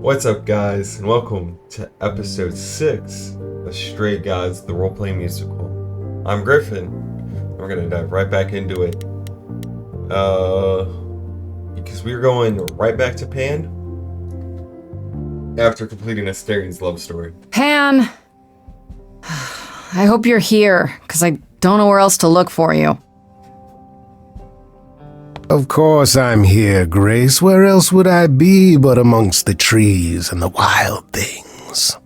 What's up, guys, and welcome to episode 6 of Stray Gods, the roleplay musical. I'm Griffin. We're gonna dive right back into it. Because we're going right back to Pan after completing a Stary's love story. Pan! I hope you're here, because I don't know where else to look for you. Of course I'm here, Grace. Where else would I be but amongst the trees and the wild things?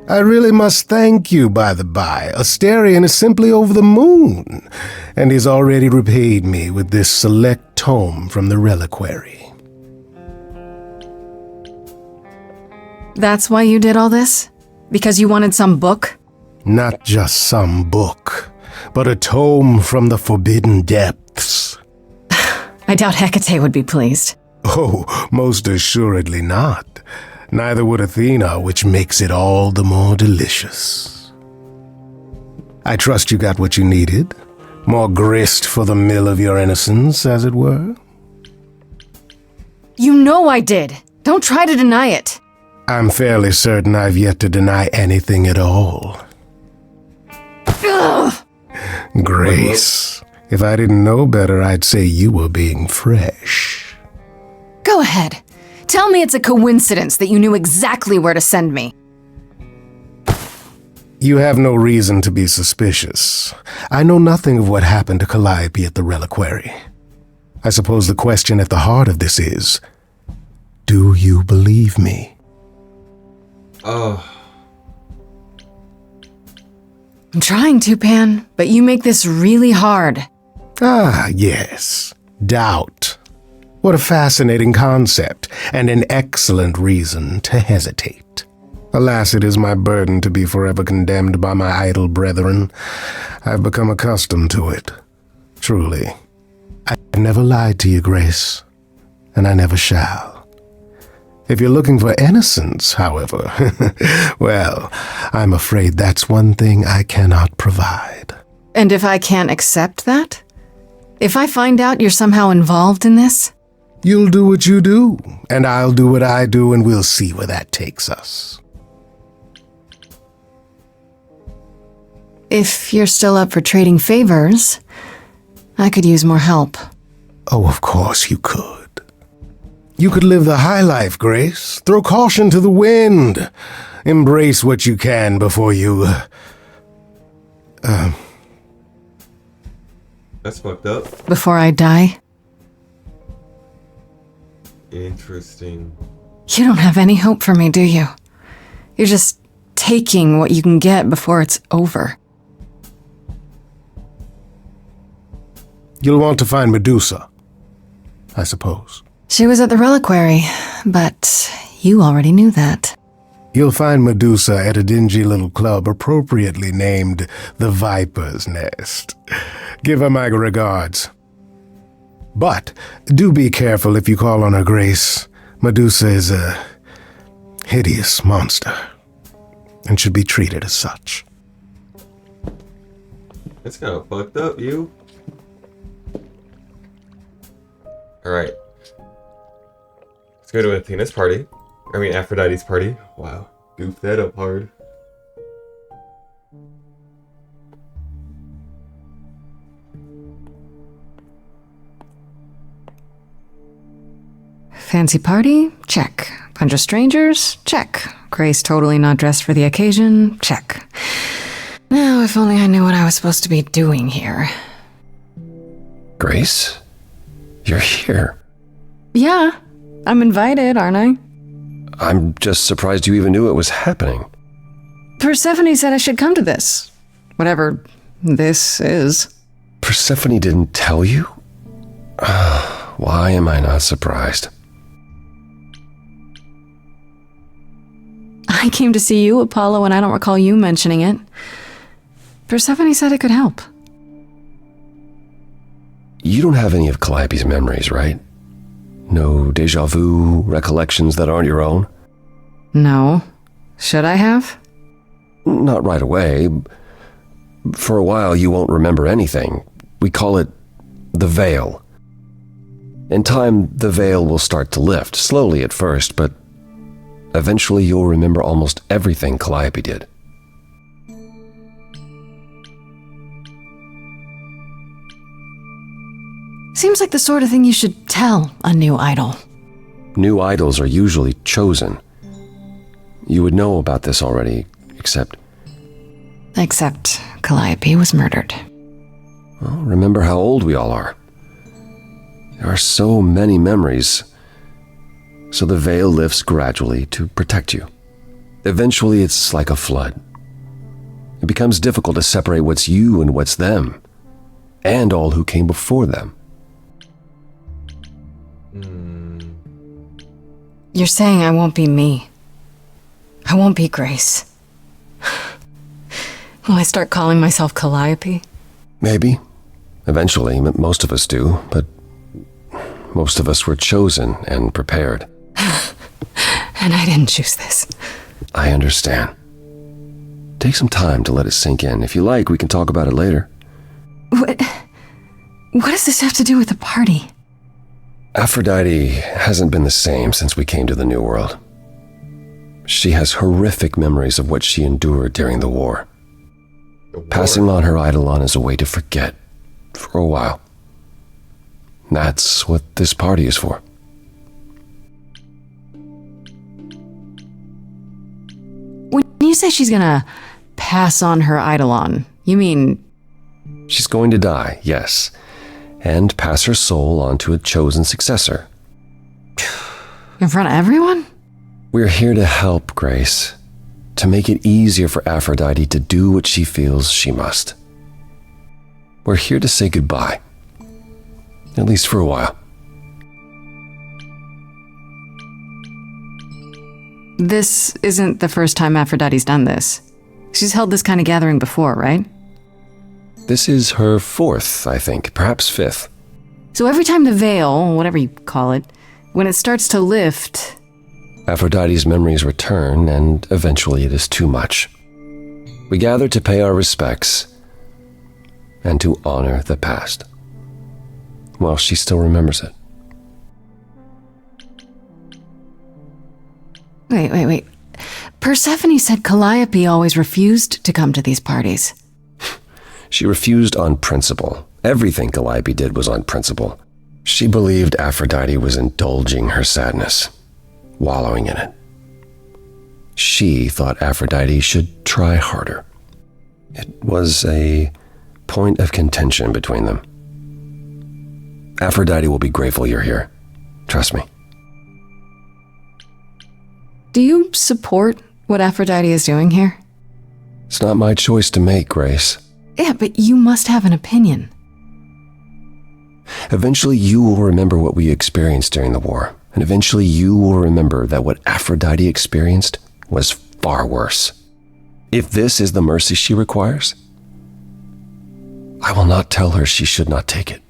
I really must thank you, by the by. Asterion is simply over the moon, and he's already repaid me with this select tome from the reliquary. That's why you did all this? Because you wanted some book? Not just some book, but a tome from the forbidden depths. I doubt Hecate would be pleased. Oh, most assuredly not. Neither would Athena, which makes it all the more delicious. I trust you got what you needed. More grist for the mill of your innocence, as it were. You know I did. Don't try to deny it. I'm fairly certain I've yet to deny anything at all. Ugh. Grace, if I didn't know better, I'd say you were being fresh. Go ahead. Tell me it's a coincidence that you knew exactly where to send me. You have no reason to be suspicious. I know nothing of what happened to Calliope at the reliquary. I suppose the question at the heart of this is, do you believe me? I'm trying to, Pan, but you make this really hard. Ah, yes. Doubt. What a fascinating concept, and an excellent reason to hesitate. Alas, it is my burden to be forever condemned by my idle brethren. I've become accustomed to it. Truly. I've never lied to you, Grace, and I never shall. If you're looking for innocence, however, well, I'm afraid that's one thing I cannot provide. And if I can't accept that? If I find out you're somehow involved in this? You'll do what you do, and I'll do what I do, and we'll see where that takes us. If you're still up for trading favors, I could use more help. Oh, of course you could. You could live the high life, Grace. Throw caution to the wind. Embrace what you can before you... That's fucked up. Before I die? Interesting. You don't have any hope for me, do you? You're just taking what you can get before it's over. You'll want to find Medusa, I suppose. She was at the reliquary, but you already knew that. You'll find Medusa at a dingy little club appropriately named the Viper's Nest. Give her my regards. But do be careful if you call on her, Grace. Medusa is a hideous monster and should be treated as such. That's kind of fucked up, you. Alright. Let's go to Athena's party. Aphrodite's party. Wow. Goofed that up hard. Fancy party? Check. Bunch of strangers? Check. Grace totally not dressed for the occasion? Check. Now, if only I knew what I was supposed to be doing here. Grace? You're here. Yeah, I'm invited, aren't I? I'm just surprised you even knew it was happening. Persephone said I should come to this. Whatever this is. Persephone didn't tell you? Why am I not surprised? I came to see you, Apollo, and I don't recall you mentioning it. Persephone said it could help. You don't have any of Calliope's memories, right? No deja vu recollections that aren't your own? No. Should I have? Not right away. For a while, you won't remember anything. We call it the veil. In time, the veil will start to lift, slowly at first, but Eventually, you'll remember almost everything Calliope did. Seems like the sort of thing you should tell a new idol. New idols are usually chosen. You would know about this already, except Calliope was murdered. well, remember how old we all are. There are so many memories. So the veil lifts gradually to protect you. Eventually, it's like a flood. It becomes difficult to separate what's you and what's them, and all who came before them. You're saying I won't be me. I won't be Grace. Will I start calling myself Calliope? Maybe. Eventually, most of us do, but most of us were chosen and prepared. And I didn't choose this. I understand. Take some time to let it sink in. If you like, we can talk about it later. What does this have to do with the party? Aphrodite hasn't been the same since we came to the New World. She has horrific memories of what she endured during the war. Passing on her eidolon is a way to forget, for a while. That's what this party is for. When you say she's gonna pass on her eidolon, you mean... She's going to die, yes, and pass her soul on to a chosen successor. in front of everyone? We're here to help, Grace, to make it easier for Aphrodite to do what she feels she must. We're here to say goodbye, at least for a while. This isn't the first time Aphrodite's done this. She's held this kind of gathering before, right? This is her fourth, I think, perhaps fifth. So every time the veil, whatever you call it, when it starts to lift... Aphrodite's memories return, and eventually it is too much. We gather to pay our respects and to honor the past, while she still remembers it. Wait. Persephone said Calliope always refused to come to these parties. She refused on principle. Everything Calliope did was on principle. She believed Aphrodite was indulging her sadness, wallowing in it. She thought Aphrodite should try harder. It was a point of contention between them. Aphrodite will be grateful you're here. Trust me. Do you support what Aphrodite is doing here? It's not my choice to make, Grace. Yeah, but you must have an opinion. Eventually you will remember what we experienced during the war, and eventually you will remember that what Aphrodite experienced was far worse. If this is the mercy she requires, I will not tell her she should not take it.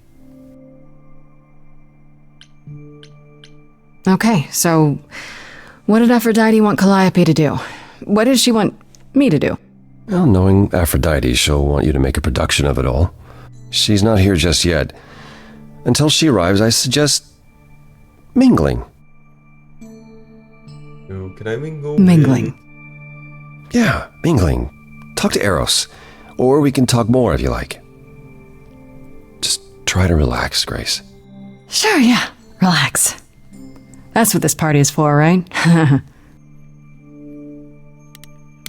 Okay, so what did Aphrodite want Calliope to do? What did she want me to do? Well, knowing Aphrodite, she'll want you to make a production of it all. She's not here just yet. Until she arrives, I suggest mingling. Oh, can I mingle? Mingling. Yeah, mingling. Talk to Eros. Or we can talk more if you like. Just try to relax, Grace. Sure, yeah. Relax. That's what this party is for, right?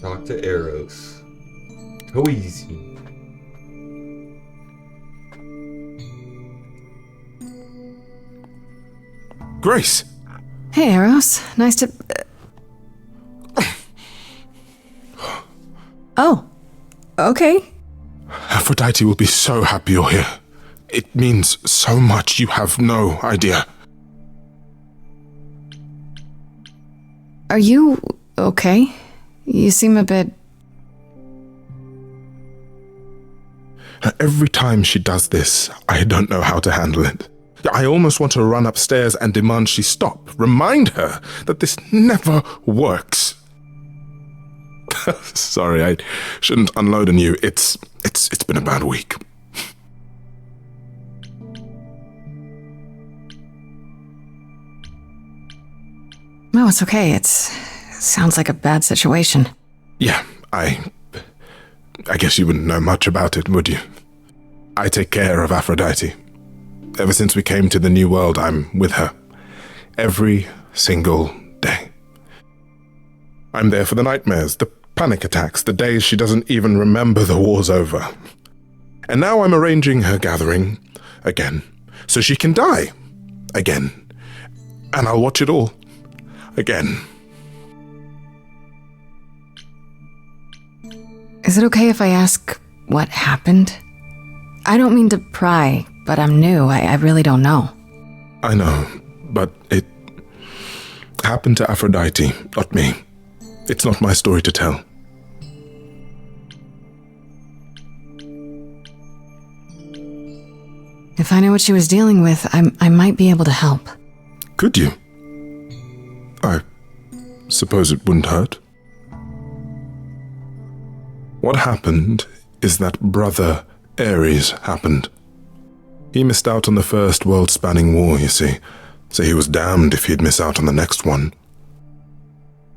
Talk to Eros. Go easy. Grace! Hey, Eros. Nice to... Oh. Okay. Aphrodite will be so happy you're here. It means so much, you have no idea. Are you okay? You seem a bit... Every time she does this, I don't know how to handle it. I almost want to run upstairs and demand she stop. Remind her that this never works. Sorry, I shouldn't unload on you. It's been a bad week. No, it's okay. Sounds like a bad situation. Yeah, I guess you wouldn't know much about it, would you? I take care of Aphrodite. Ever since we came to the New World, I'm with her. Every single day. I'm there for the nightmares, the panic attacks, the days she doesn't even remember the war's over. And now I'm arranging her gathering again, so she can die again. And I'll watch it all again. Is it okay if I ask what happened? I don't mean to pry, but I'm new. I really don't know. I know, but it happened to Aphrodite, not me. It's not my story to tell. If I knew what she was dealing with, I might be able to help. Could you? I suppose it wouldn't hurt. What happened is that Brother Ares happened. He missed out on the first world-spanning war, you see, so he was damned if he'd miss out on the next one.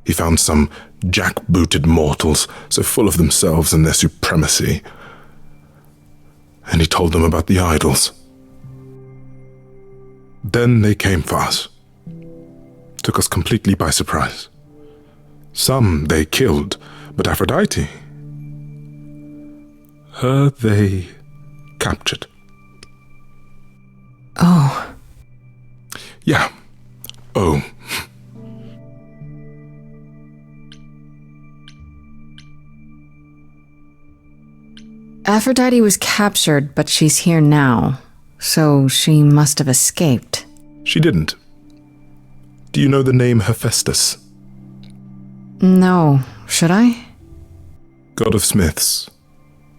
He found some jackbooted mortals so full of themselves and their supremacy, and he told them about the idols. Then they came for us. Took us completely by surprise. Some they killed, but Aphrodite, her they captured. Oh. Yeah. Oh. Aphrodite was captured, but she's here now, so she must have escaped. She didn't. Do you know the name Hephaestus? No. Should I? God of smiths.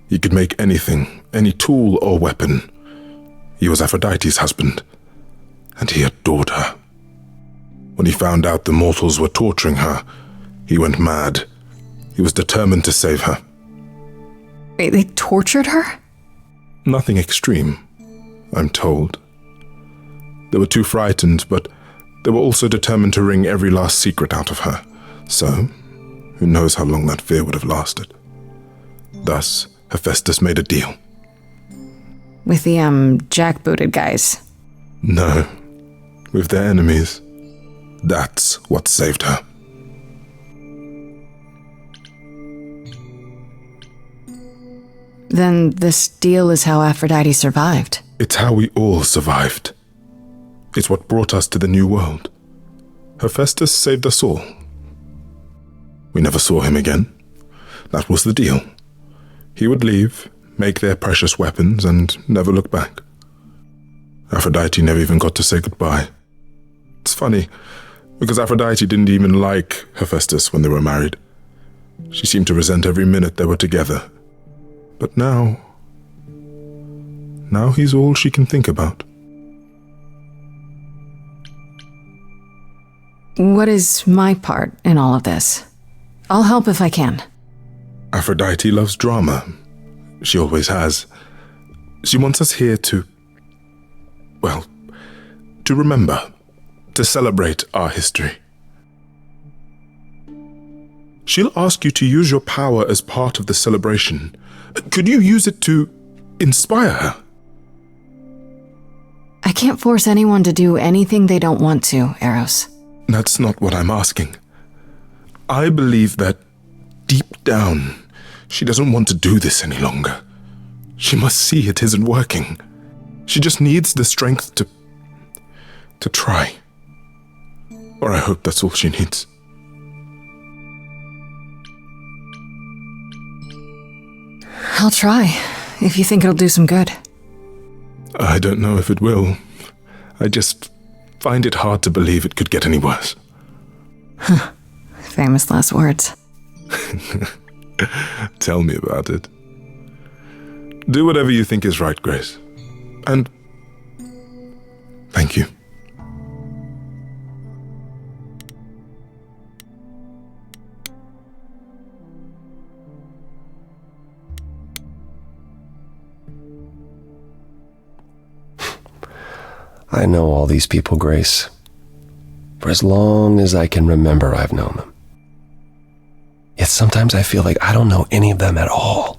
He could make anything, any tool or weapon. He was Aphrodite's husband, and he adored her. When he found out the mortals were torturing her, he went mad. He was determined to save her. Wait, they tortured her? Nothing extreme, I'm told. They were too frightened, but they were also determined to wring every last secret out of her. So, who knows how long that fear would have lasted. Thus, Hephaestus made a deal. With the, jackbooted guys. No, with their enemies. That's what saved her. Then this deal is how Aphrodite survived. It's how we all survived. It's what brought us to the New World. Hephaestus saved us all. We never saw him again. That was the deal. He would leave, make their precious weapons, and never look back. Aphrodite never even got to say goodbye. It's funny, because Aphrodite didn't even like Hephaestus when they were married. She seemed to resent every minute they were together. But now he's all she can think about. What is my part in all of this? I'll help if I can. Aphrodite loves drama. She always has. She wants us here to remember, to celebrate our history. She'll ask you to use your power as part of the celebration. Could you use it to inspire her? I can't force anyone to do anything they don't want to, Eros. That's not what I'm asking. I believe that deep down, she doesn't want to do this any longer. She must see it isn't working. She just needs the strength to try. Or I hope that's all she needs. I'll try, if you think it'll do some good. I don't know if it will. I just find it hard to believe it could get any worse. Famous last words. Tell me about it. Do whatever you think is right, Grace. And thank you. I know all these people, Grace. For as long as I can remember, I've known them. Yet sometimes I feel like I don't know any of them at all.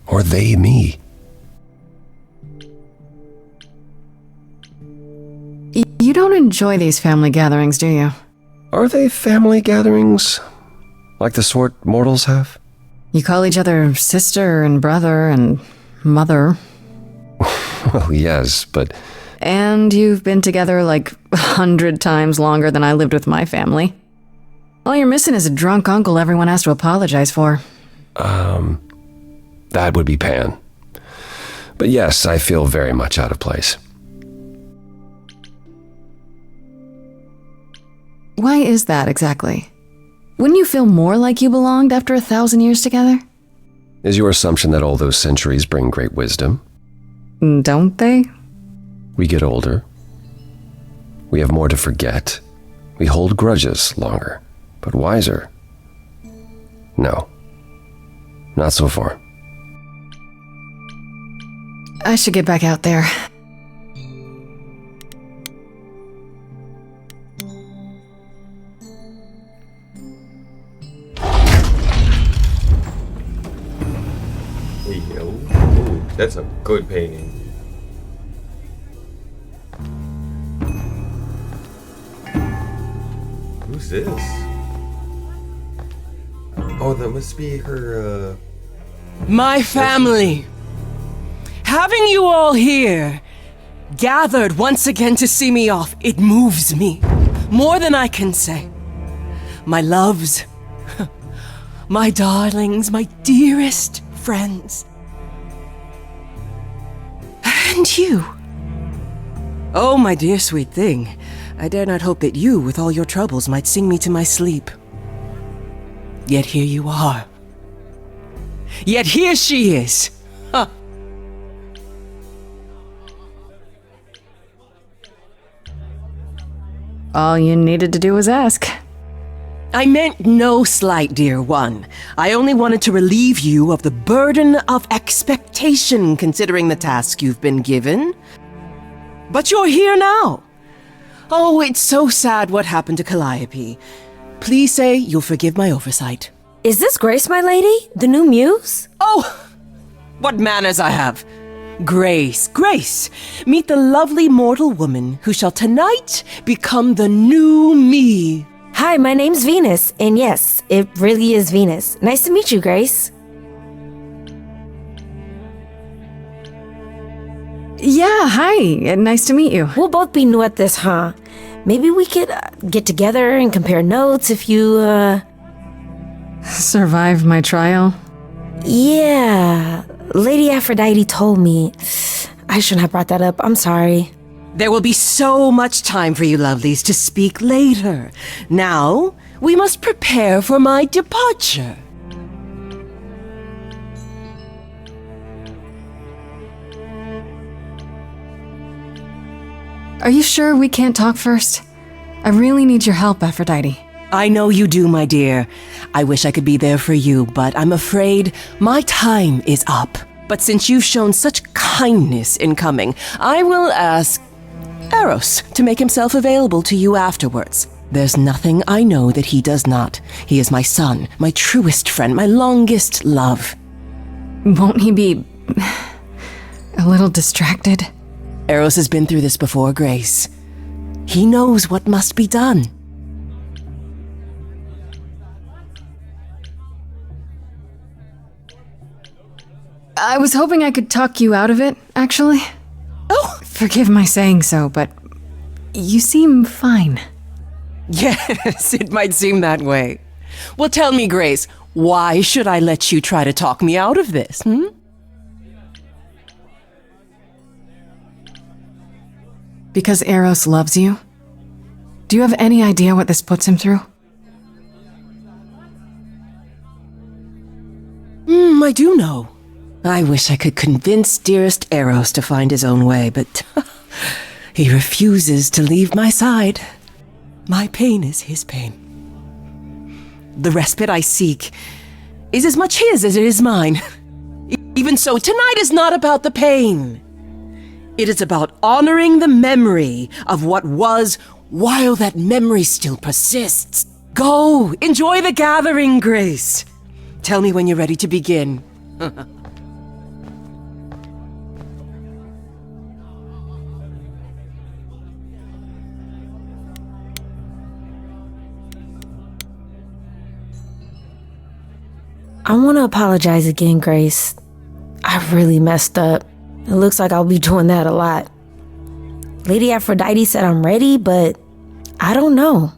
Or they me. You don't enjoy these family gatherings, do you? Are they family gatherings? Like the sort mortals have? You call each other sister and brother and mother. Well, yes, but... And you've been together like 100 times longer than I lived with my family. All you're missing is a drunk uncle everyone has to apologize for. That would be Pan. But yes, I feel very much out of place. Why is that exactly? Wouldn't you feel more like you belonged after 1,000 years together? Is your assumption that all those centuries bring great wisdom? Don't they? We get older. We have more to forget. We hold grudges longer, but wiser. No, not so far. I should get back out there. Hey, yo. Ooh, that's a good painting. Who's this? Oh, that must be her, My family. Having you all here, gathered once again to see me off, it moves me more than I can say. My loves, my darlings, my dearest friends. And you. Oh, my dear sweet thing, I dare not hope that you, with all your troubles, might sing me to my sleep. Yet here you are. Yet here she is. Huh. All you needed to do was ask. I meant no slight, dear one. I only wanted to relieve you of the burden of expectation considering the task you've been given. But you're here now. Oh, it's so sad what happened to Calliope. Please say you'll forgive my oversight. Is this Grace, my lady? The new muse? Oh, what manners I have. Grace, Grace, meet the lovely mortal woman who shall tonight become the new me. Hi, my name's Venus, and yes, it really is Venus. Nice to meet you, Grace. Yeah, hi. Nice to meet you. We'll both be new at this, huh? Maybe we could get together and compare notes if you, Survive my trial? Yeah, Lady Aphrodite told me. I shouldn't have brought that up. I'm sorry. There will be so much time for you lovelies to speak later. Now, we must prepare for my departure. Are you sure we can't talk first? I really need your help, Aphrodite. I know you do, my dear. I wish I could be there for you, but I'm afraid my time is up. But since you've shown such kindness in coming, I will ask Eros to make himself available to you afterwards. There's nothing I know that he does not. He is my son, my truest friend, my longest love. Won't he be a little distracted? Eros has been through this before, Grace. He knows what must be done. I was hoping I could talk you out of it, actually. Oh! Forgive my saying so, but you seem fine. Yes, it might seem that way. Well, tell me, Grace, why should I let you try to talk me out of this, Because Eros loves you? Do you have any idea what this puts him through? I do know. I wish I could convince dearest Eros to find his own way, but he refuses to leave my side. My pain is his pain. The respite I seek is as much his as it is mine. Even so, tonight is not about the pain. It is about honoring the memory of what was while that memory still persists. Go! Enjoy the gathering, Grace! Tell me when you're ready to begin. I want to apologize again, Grace. I really messed up. It looks like I'll be doing that a lot. Lady Aphrodite said I'm ready, but I don't know.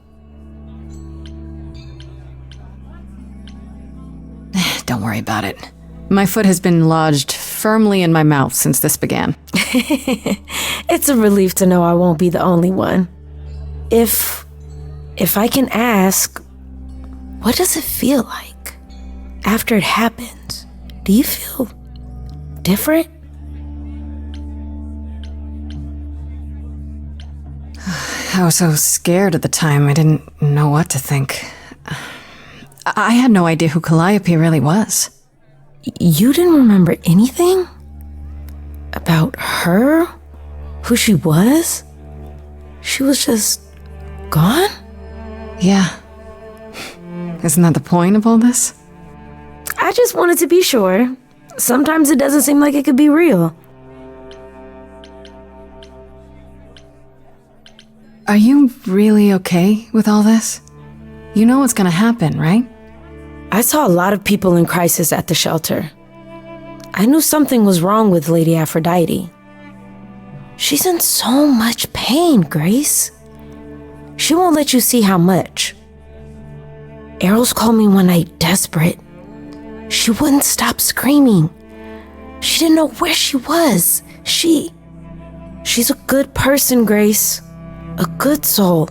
Don't worry about it. My foot has been lodged firmly in my mouth since this began. It's a relief to know I won't be the only one. If I can ask, what does it feel like after it happens? Do you feel different? I was so scared at the time, I didn't know what to think. I had no idea who Calliope really was. You didn't remember anything? About her? Who she was? She was just gone? Yeah. Isn't that the point of all this? I just wanted to be sure. Sometimes it doesn't seem like it could be real. Are you really okay with all this? You know what's gonna happen, right? I saw a lot of people in crisis at the shelter. I knew something was wrong with Lady Aphrodite. She's in so much pain, Grace. She won't let you see how much. Eros called me one night desperate. She wouldn't stop screaming. She didn't know where she was. She's a good person, Grace. A good soul.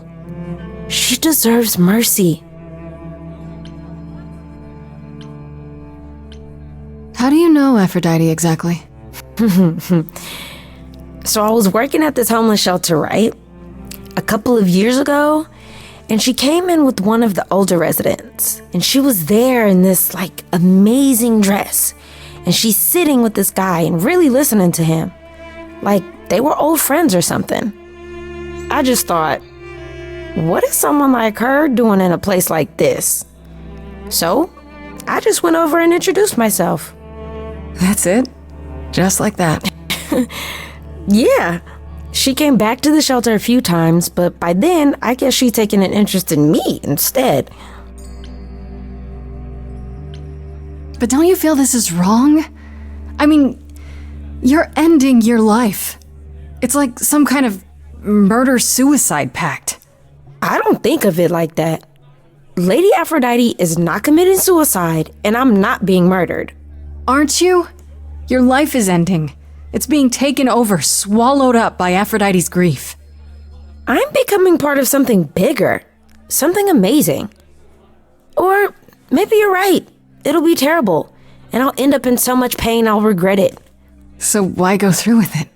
She deserves mercy. How do you know Aphrodite exactly? So I was working at this homeless shelter, right? A couple of years ago, and she came in with one of the older residents, and she was there in this amazing dress, and she's sitting with this guy and really listening to him, like they were old friends or something. I just thought, what is someone like her doing in a place like this? So I just went over and introduced myself. That's it? Just like that? Yeah. She came back to the shelter a few times, but by then, I guess she'd taken an interest in me instead. But don't you feel this is wrong? I mean, you're ending your life. It's like some kind of murder-suicide pact. I don't think of it like that. Lady Aphrodite is not committing suicide, and I'm not being murdered. Aren't you? Your life is ending. It's being taken over, swallowed up by Aphrodite's grief. I'm becoming part of something bigger, something amazing. Or maybe you're right. It'll be terrible, and I'll end up in so much pain I'll regret it. So why go through with it?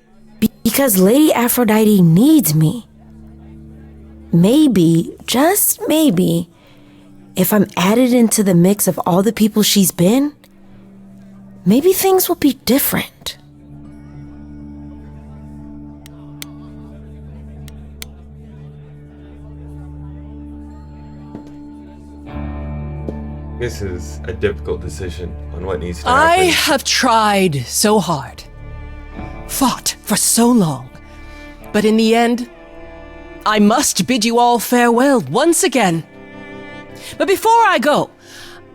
Because Lady Aphrodite needs me. Maybe, just maybe, if I'm added into the mix of all the people she's been, maybe things will be different. This is a difficult decision on what needs to I happen. have tried so hard, fought for so long, but in the end, I must bid you all farewell once again. But before I go,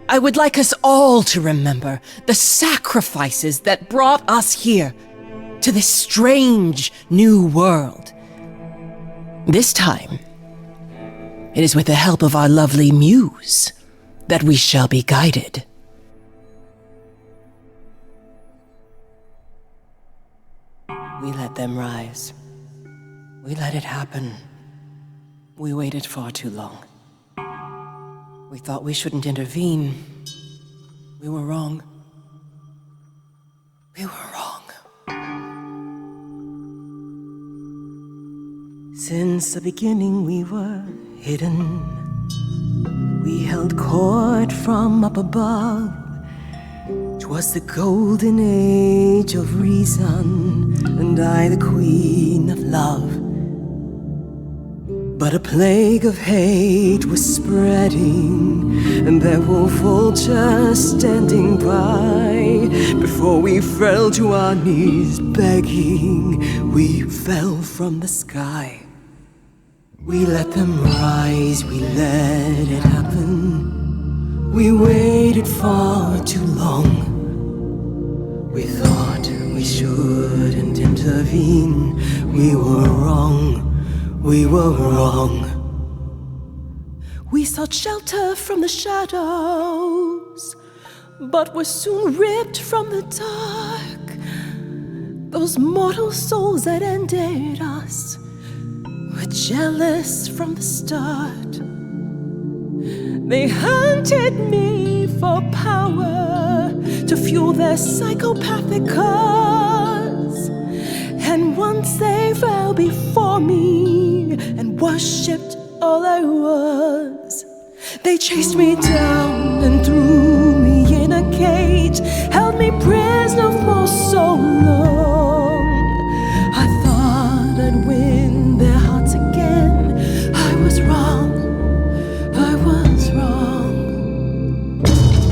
I would like us all to remember the sacrifices that brought us here, to this strange new world. This time, it is with the help of our lovely muse that we shall be guided. We let them rise. We let it happen. We waited far too long. We thought we shouldn't intervene. We were wrong. We were wrong. Since the beginning we were hidden. We held court from up above. 'Twas the golden age of reason, and I the queen of love. But a plague of hate was spreading, and there were vultures standing by. Before we fell to our knees begging, we fell from the sky. We let them rise, we let it happen. We waited far too long. We thought we shouldn't intervene. We were wrong. We were wrong. We sought shelter from the shadows, but were soon ripped from the dark. Those mortal souls that ended us were jealous from the start. They hunted me for power to fuel their psychopathic cause. And once they fell before me and worshipped all I was, they chased me down and threw me in a cage, held me prisoner for so long. I thought I'd win their hearts again. I was wrong. I was wrong.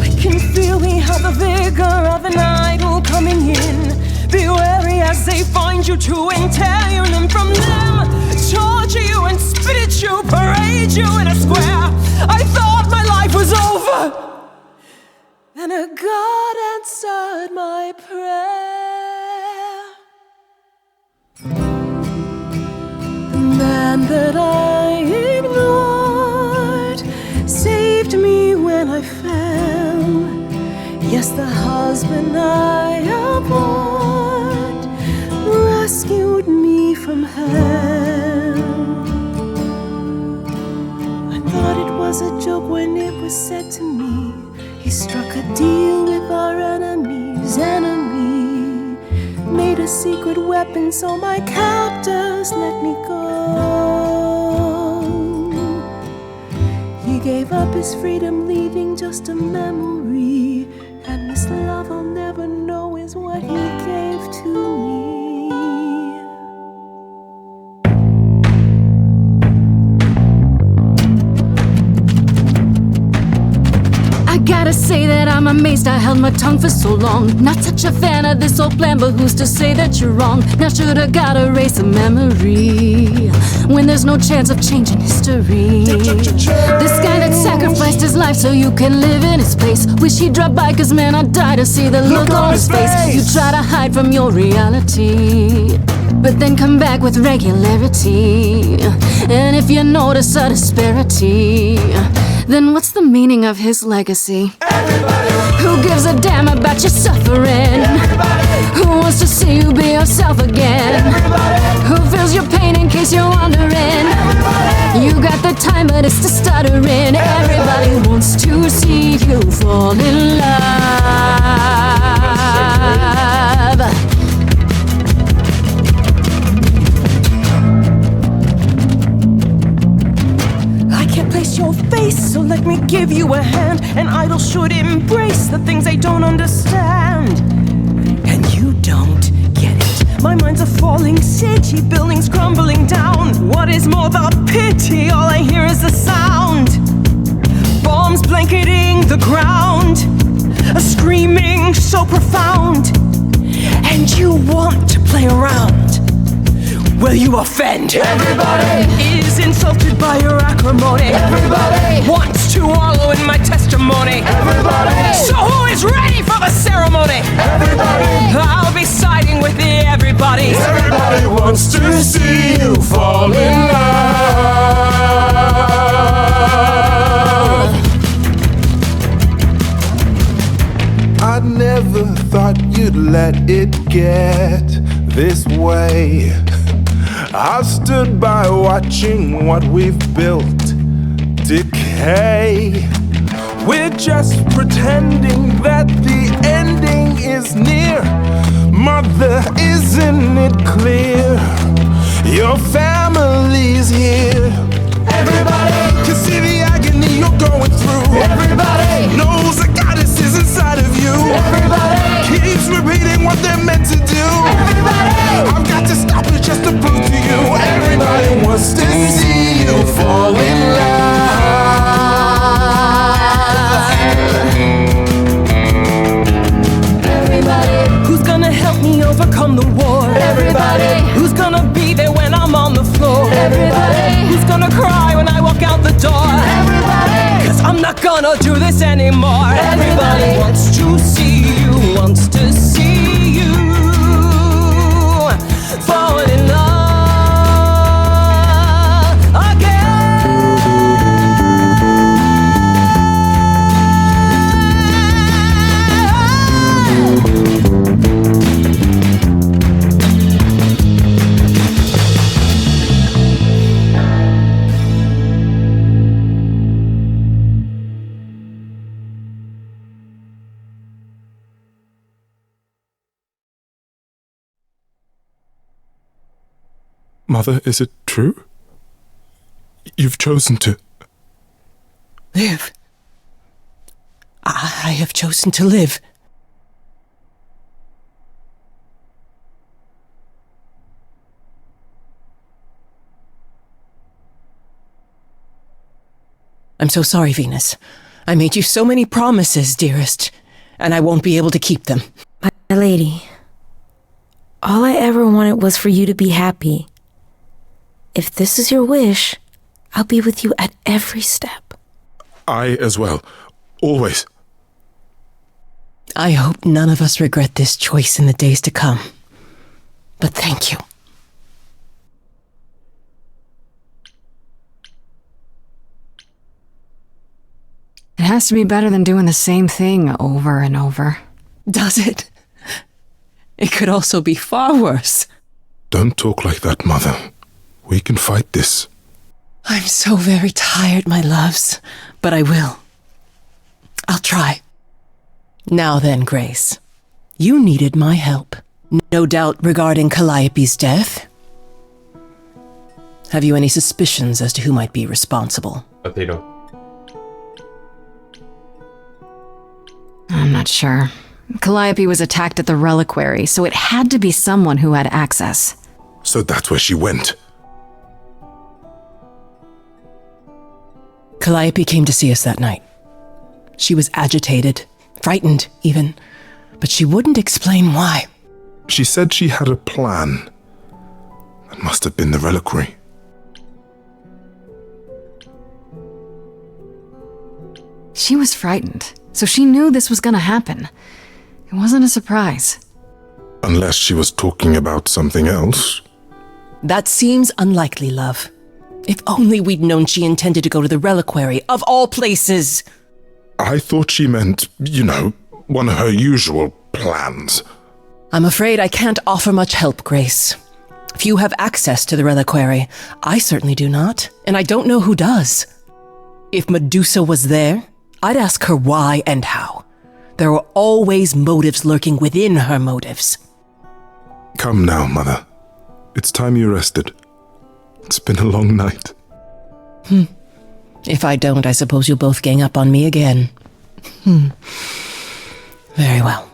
I can feel we have the vigor of an idol coming in. Be wary as they find you to entail your limb from them, torture you and spit at you, parade you in a square. I thought my life was over, then a God answered my prayer. The man that I ignored saved me when I fell. Yes, the husband I abhorred rescued me from hell. I thought it was a joke when it was said to me, he struck a deal with our enemy's enemy, made a secret weapon so my captors let me go. He gave up his freedom, leaving just a memory, and this love I'll never know is what he gave to me. I gotta say that I'm amazed I held my tongue for so long. Not such a fan of this old plan, but who's to say that you're wrong? Now shoulda gotta erase a memory when there's no chance of changing history. This guy that sacrificed his life so you can live in his place, wish he'd drop by, cause man, I'd die to see the look on his face. You try to hide from your reality, but then come back with regularity. And if you notice a disparity, then what's the meaning of his legacy? Everybody! Who gives a damn about your suffering? Everybody! Who wants to see you be yourself again? Everybody! Who feels your pain in case you're wondering? Everybody! You got the time, but it's the stuttering. Everybody wants to see you fall in love. I can't place your face, so let me give you a hand. An idol should embrace the things they don't understand. And you don't get it. My mind's a falling city, buildings crumbling down. What is more, the pity, all I hear is the sound. Bombs blanketing the ground, a screaming so profound. And you want to play around. Will you offend? Everybody! Is insulted by your acrimony. Everybody! Wants to wallow in my testimony. Everybody! So who is ready for the ceremony? Everybody! I'll be siding with the everybody. Everybody wants to see you fall in love. I never thought you'd let it get this way. I've stood by watching what we've built decay. We're just pretending that the ending is near. Mother, isn't it clear? Your family's here. Everybody! Can see the agony you're going through. Everybody! Knows the goddess is inside of you. Everybody! Keeps repeating what they're meant to do. Everybody! I've got to stop it just to prove to you. Everybody wants to see you not gonna do this anymore. Everybody wants to see you, wants to see you fall in love Mother, is it true? You've chosen to... Live. I have chosen to live. I'm so sorry, Venus. I made you so many promises, dearest, and I won't be able to keep them. My lady, all I ever wanted was for you to be happy. If this is your wish, I'll be with you at every step. I as well. Always. I hope none of us regret this choice in the days to come. But thank you. It has to be better than doing the same thing over and over. Does it? It could also be far worse. Don't talk like that, Mother. We can fight this. I'm so very tired, my loves, but I will. I'll try. Now then, Grace, you needed my help. No doubt regarding Calliope's death. Have you any suspicions as to who might be responsible? Athena. I'm not sure. Calliope was attacked at the reliquary, so it had to be someone who had access. So that's where she went. Calliope came to see us that night. She was agitated, frightened even, but she wouldn't explain why. She said she had a plan. That must have been the reliquary. She was frightened, so she knew this was gonna happen. It wasn't a surprise. Unless she was talking about something else. That seems unlikely, love. If only we'd known she intended to go to the reliquary, of all places! I thought she meant, one of her usual plans. I'm afraid I can't offer much help, Grace. Few have access to the reliquary. I certainly do not, and I don't know who does. If Medusa was there, I'd ask her why and how. There are always motives lurking within her motives. Come now, Mother. It's time you rested. It's been a long night. If I don't, I suppose you'll both gang up on me again. Very well.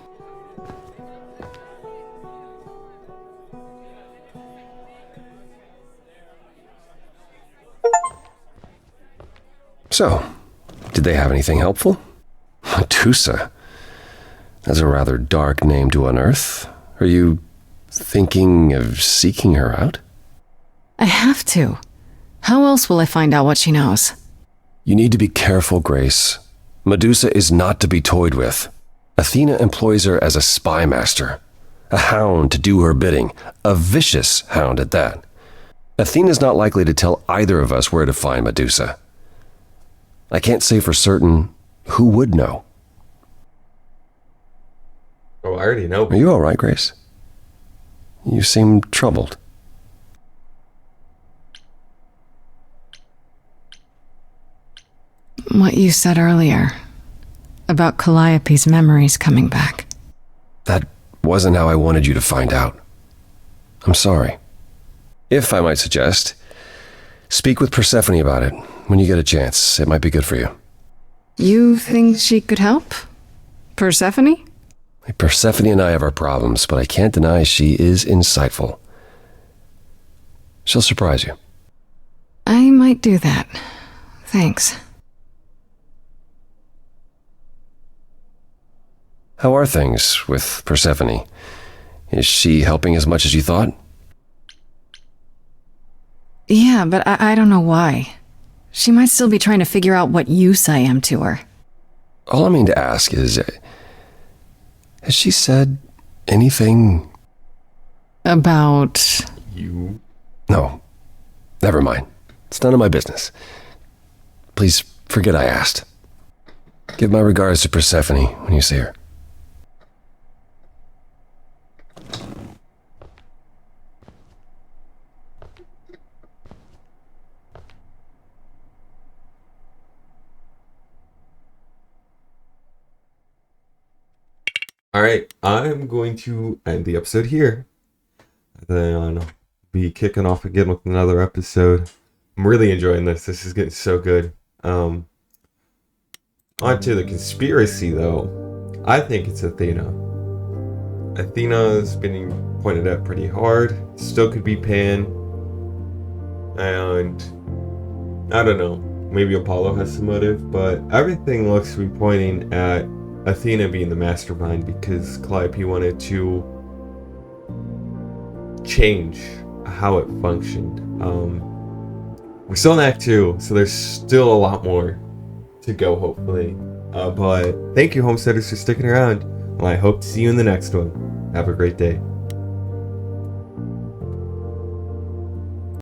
So, did they have anything helpful? Medusa? That's a rather dark name to unearth. Are you thinking of seeking her out? I have to. How else will I find out what she knows? You need to be careful, Grace. Medusa is not to be toyed with. Athena employs her as a spy master, a hound to do her bidding, a vicious hound at that. Athena's not likely to tell either of us where to find Medusa. I can't say for certain who would know. Oh, I already know. Are you all right, Grace? You seem troubled. What you said earlier about Calliope's memories coming back. That wasn't how I wanted you to find out. I'm sorry. If I might suggest, speak with Persephone about it when you get a chance. It might be good for you. You think she could help? Persephone? Persephone and I have our problems, but I can't deny she is insightful. She'll surprise you. I might do that. Thanks. How are things with Persephone? Is she helping as much as you thought? Yeah, but I don't know why. She might still be trying to figure out what use I am to her. All I mean to ask is, has she said anything? About... You? No, never mind. It's none of my business. Please forget I asked. Give my regards to Persephone when you see her. Alright, I'm going to end the episode here. Then I'll be kicking off again with another episode. I'm really enjoying this. This is getting so good. On to the conspiracy, though. I think it's Athena. Athena's been pointed at pretty hard. Still could be Pan. And I don't know. Maybe Apollo has some motive, but everything looks to be pointing at Athena being the mastermind because Calliope wanted to change how it functioned. We're still in Act 2, so there's still a lot more to go, hopefully. But thank you, Homesteaders, for sticking around, and I hope to see you in the next one. Have a great day.